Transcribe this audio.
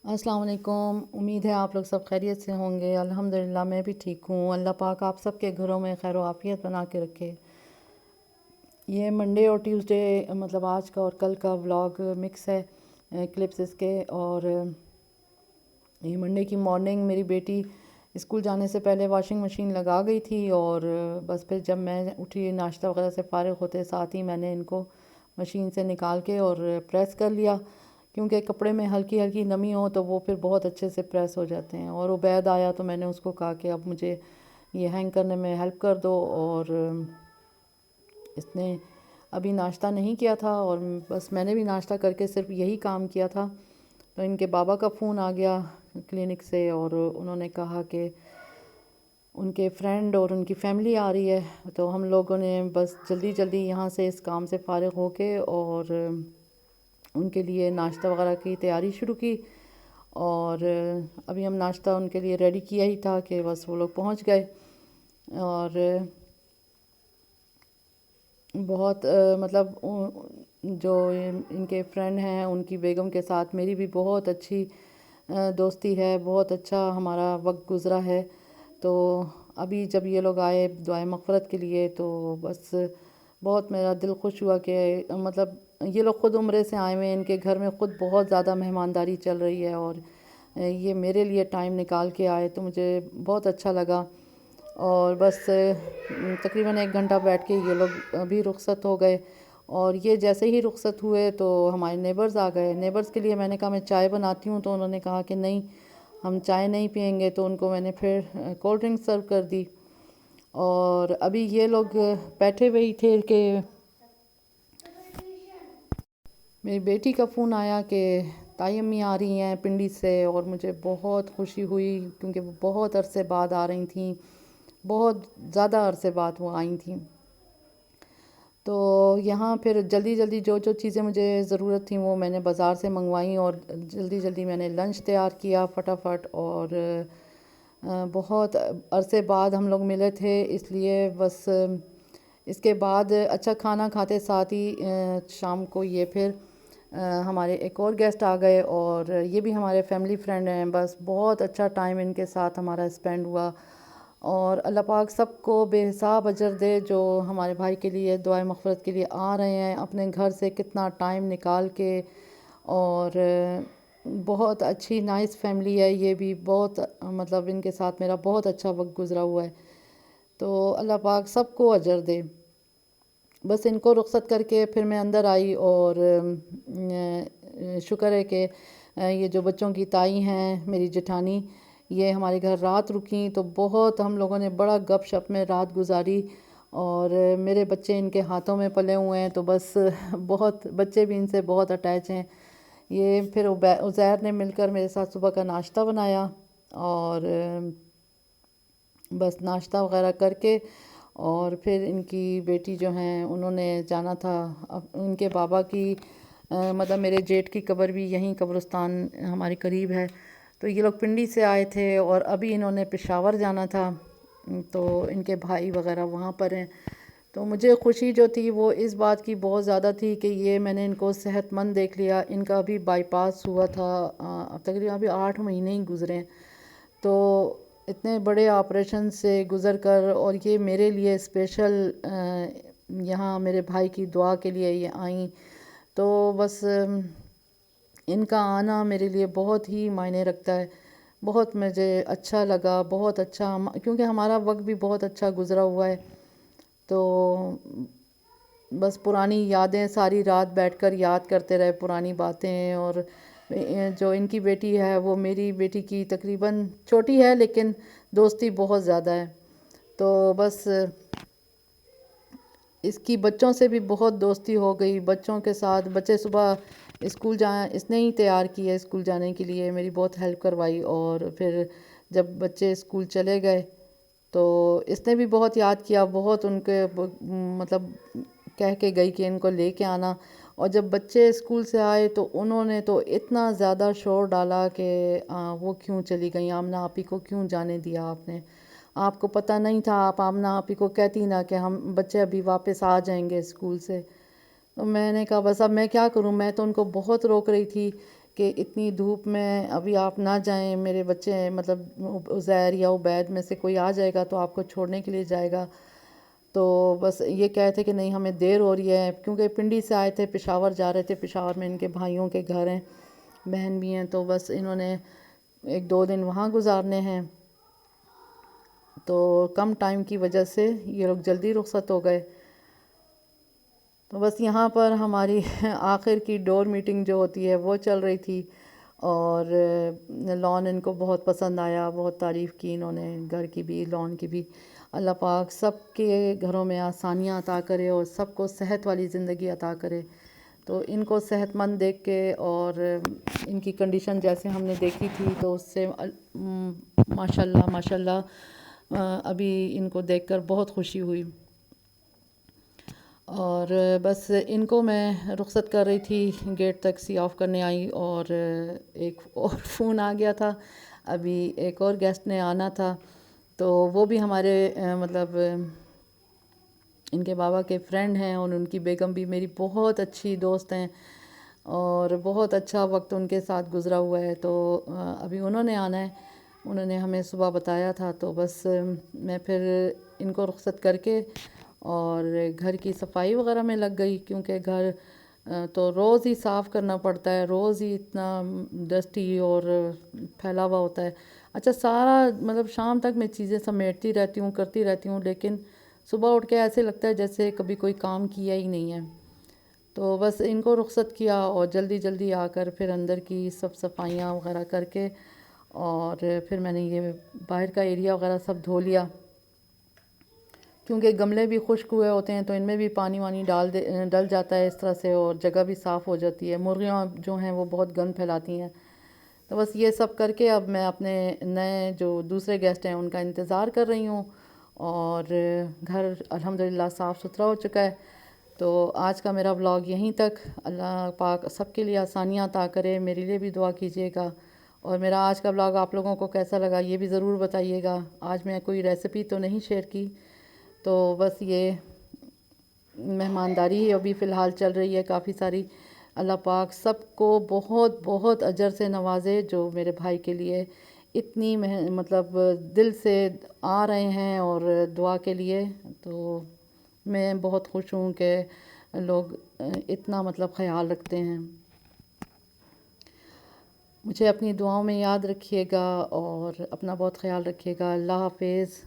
अस्सलाम वालेकुम। उम्मीद है आप लोग सब खैरियत से होंगे। अल्हम्दुलिल्लाह मैं भी ठीक हूँ। अल्लाह पाक आप सब के घरों में खैर आफियत बना के रखे। ये मंडे और ट्यूसडे मतलब आज का और कल का व्लॉग मिक्स है, क्लिप्स इसके। और ये मंडे की मॉर्निंग मेरी बेटी स्कूल जाने से पहले वॉशिंग मशीन लगा गई थी, और बस फिर जब मैं उठी नाश्ता वगैरह से फारिग होते साथ ही मैंने इनको मशीन से निकाल के और प्रेस कर लिया, क्योंकि कपड़े में हल्की हल्की नमी हो तो वो फिर बहुत अच्छे से प्रेस हो जाते हैं। और उबैद आया तो मैंने उसको कहा कि अब मुझे ये हैंग करने में हेल्प कर दो, और इसने अभी नाश्ता नहीं किया था और बस मैंने भी नाश्ता करके सिर्फ यही काम किया था। तो इनके बाबा का फ़ोन आ गया क्लिनिक से, और उन्होंने कहा कि उनके फ्रेंड और उनकी फैमिली आ रही है। तो हम लोगों ने बस जल्दी जल्दी यहाँ से इस काम से फारिग होके और उनके लिए नाश्ता वगैरह की तैयारी शुरू की। और अभी हम नाश्ता उनके लिए रेडी किया ही था कि बस वो लोग पहुँच गए। और बहुत मतलब जो इनके फ्रेंड हैं उनकी बेगम के साथ मेरी भी बहुत अच्छी दोस्ती है, बहुत अच्छा हमारा वक्त गुज़रा है। तो अभी जब ये लोग आए दुआए मग़फ़िरत के लिए तो बस बहुत मेरा दिल खुश हुआ कि मतलब ये लोग ख़ुद उम्रे से आए हुए हैं, इनके घर में ख़ुद बहुत ज़्यादा मेहमानदारी चल रही है, और ये मेरे लिए टाइम निकाल के आए तो मुझे बहुत अच्छा लगा। और बस तकरीबन 1 घंटा बैठ के ये लोग अभी रुखसत हो गए। और ये जैसे ही रुखसत हुए तो हमारे नेबर्स आ गए। नेबर्स के लिए मैंने कहा मैं चाय बनाती हूँ, तो उन्होंने कहा कि नहीं हम चाय नहीं पियेंगे, तो उनको मैंने फिर कोल्ड ड्रिंक सर्व कर दी। और अभी ये लोग बैठे हुए ही थे कि मेरी बेटी का फ़ोन आया कि ताई अम्मी आ रही हैं पिंडी से, और मुझे बहुत खुशी हुई क्योंकि वो बहुत अरसे बाद आ रही थी, बहुत ज़्यादा अरसे बाद वो आई थी। तो यहाँ फिर जल्दी जल्दी जो जो चीज़ें मुझे ज़रूरत थी वो मैंने बाज़ार से मंगवाई, और जल्दी जल्दी मैंने लंच तैयार किया फटाफट। और बहुत अरसे बाद हम लोग मिले थे, इसलिए बस इसके बाद अच्छा खाना खाते साथ ही शाम को ये फिर हमारे एक और गेस्ट आ गए, और ये भी हमारे फैमिली फ्रेंड हैं। बस बहुत अच्छा टाइम इनके साथ हमारा स्पेंड हुआ। और अल्लाह पाक सबको बेहिसाब अजर दे जो हमारे भाई के लिए दुआए मग़फ़िरत के लिए आ रहे हैं अपने घर से कितना टाइम निकाल के। और बहुत अच्छी नाइस फैमिली है ये भी, बहुत मतलब इनके साथ मेरा बहुत अच्छा वक्त गुज़रा हुआ है। तो अल्लाह पाक सबको अजर दे। बस इनको रुखसत करके फिर मैं अंदर आई, और शुक्र है कि ये जो बच्चों की ताई हैं मेरी जेठानी, ये हमारे घर रात रुकी, तो बहुत हम लोगों ने बड़ा गपशप में रात गुजारी। और मेरे बच्चे इनके हाथों में पले हुए हैं, तो बस बहुत बच्चे भी इनसे बहुत अटैच हैं। ये फिर उज़ैर ने मिलकर मेरे साथ सुबह का नाश्ता बनाया, और बस नाश्ता वगैरह करके और फिर इनकी बेटी जो हैं उन्होंने जाना था। अब उनके बाबा की मतलब मेरे जेठ की कब्र भी यहीं कब्रिस्तान हमारे करीब है, तो ये लोग पिंडी से आए थे और अभी इन्होंने पेशावर जाना था, तो इनके भाई वगैरह वहाँ पर हैं। तो मुझे खुशी जो थी वो इस बात की बहुत ज़्यादा थी कि ये मैंने इनको सेहतमंद देख लिया। इनका अभी बाईपास हुआ था, अब तकरीबन अभी 8 महीने ही गुज़रे हैं। तो इतने बड़े ऑपरेशन से गुज़र कर और ये मेरे लिए स्पेशल यहाँ मेरे भाई की दुआ के लिए ये आई, तो बस इनका आना मेरे लिए बहुत ही मायने रखता है। बहुत मुझे अच्छा लगा, बहुत अच्छा क्योंकि हमारा वक्त भी बहुत अच्छा गुज़रा हुआ है। तो बस पुरानी यादें सारी रात बैठकर याद करते रहे पुरानी बातें। और जो इनकी बेटी है वो मेरी बेटी की तकरीबन छोटी है, लेकिन दोस्ती बहुत ज़्यादा है। तो बस इसकी बच्चों से भी बहुत दोस्ती हो गई, बच्चों के साथ बच्चे सुबह स्कूल इसने ही तैयार किया स्कूल जाने के लिए, मेरी बहुत हेल्प करवाई। और फिर जब बच्चे स्कूल चले गए तो इसने भी बहुत याद किया, बहुत उनके मतलब कह के गई कि इनको लेके आना। और जब बच्चे स्कूल से आए तो उन्होंने तो इतना ज़्यादा शोर डाला कि वो क्यों चली गई, आमना आपी को क्यों जाने दिया आपने, आपको पता नहीं था, आप आमना आपी को कहती ना कि हम बच्चे अभी वापस आ जाएंगे स्कूल से। तो मैंने कहा बस अब मैं क्या करूं, मैं तो उनको बहुत रोक रही थी کہ اتنی دھوپ میں ابھی آپ نہ جائیں، میرے بچے مطلب عزیر یا عبید میں سے کوئی آ جائے گا تو آپ کو چھوڑنے کے لیے جائے گا. تو بس یہ کہے تھے کہ نہیں ہمیں دیر ہو رہی ہے، کیونکہ پنڈی سے آئے تھے، پشاور جا رہے تھے، پشاور میں ان کے بھائیوں کے گھر ہیں، بہن بھی ہیں، تو بس انہوں نے 1-2 دن وہاں گزارنے ہیں. تو کم ٹائم کی وجہ سے یہ لوگ جلدی رخصت ہو گئے. تو بس یہاں پر ہماری آخر کی ڈور میٹنگ جو ہوتی ہے وہ چل رہی تھی، اور لان ان کو بہت پسند آیا، بہت تعریف کی انہوں نے، گھر کی بھی لان کی بھی. اللہ پاک سب کے گھروں میں آسانیاں عطا کرے اور سب کو صحت والی زندگی عطا کرے. تو ان کو صحت مند دیکھ کے اور ان کی کنڈیشن جیسے ہم نے دیکھی تھی تو اس سے ماشاء اللہ ماشاء اللہ ابھی ان کو دیکھ کر بہت خوشی ہوئی. اور بس ان کو میں رخصت کر رہی تھی، گیٹ تک سی آف کرنے آئی، اور ایک اور فون آ گیا تھا. ابھی ایک اور گیسٹ نے آنا تھا، تو وہ بھی ہمارے مطلب ان کے بابا کے فرینڈ ہیں، اور ان کی بیگم بھی میری بہت اچھی دوست ہیں، اور بہت اچھا وقت ان کے ساتھ گزرا ہوا ہے. تو ابھی انہوں نے آنا ہے، انہوں نے ہمیں صبح بتایا تھا. تو بس میں پھر ان کو رخصت کر کے اور گھر کی صفائی وغیرہ میں لگ گئی، کیونکہ گھر تو روز ہی صاف کرنا پڑتا ہے، روز ہی اتنا ڈسٹی اور پھیلا ہوا ہوتا ہے. اچھا سارا مطلب شام تک میں چیزیں سمیٹتی رہتی ہوں، کرتی رہتی ہوں، لیکن صبح اٹھ کے ایسے لگتا ہے جیسے کبھی کوئی کام کیا ہی نہیں ہے. تو بس ان کو رخصت کیا اور جلدی جلدی آ کر پھر اندر کی سب صفائیاں وغیرہ کر کے، اور پھر میں نے یہ باہر کا ایریا وغیرہ سب دھو لیا، کیونکہ گملے بھی خشک ہوئے ہوتے ہیں تو ان میں بھی پانی وانی ڈل جاتا ہے اس طرح سے، اور جگہ بھی صاف ہو جاتی ہے. مرغیاں جو ہیں وہ بہت گند پھیلاتی ہیں. تو بس یہ سب کر کے اب میں اپنے نئے جو دوسرے گیسٹ ہیں ان کا انتظار کر رہی ہوں، اور گھر الحمدللہ صاف ستھرا ہو چکا ہے. تو آج کا میرا ولاگ یہیں تک. اللہ پاک سب کے لیے آسانیاں عطا کرے، میرے لیے بھی دعا کیجیے گا. اور میرا آج کا ولاگ آپ لوگوں کو کیسا لگا یہ بھی ضرور بتائیے گا. آج میں کوئی ریسیپی تو نہیں شیئر کی، تو بس یہ مہمانداری ہی ابھی فی الحال چل رہی ہے کافی ساری. اللہ پاک سب کو بہت بہت اجر سے نوازے جو میرے بھائی کے لیے اتنی مطلب دل سے آ رہے ہیں اور دعا کے لیے. تو میں بہت خوش ہوں کہ لوگ اتنا مطلب خیال رکھتے ہیں. مجھے اپنی دعاؤں میں یاد رکھیے گا اور اپنا بہت خیال رکھیے گا. اللہ حافظ.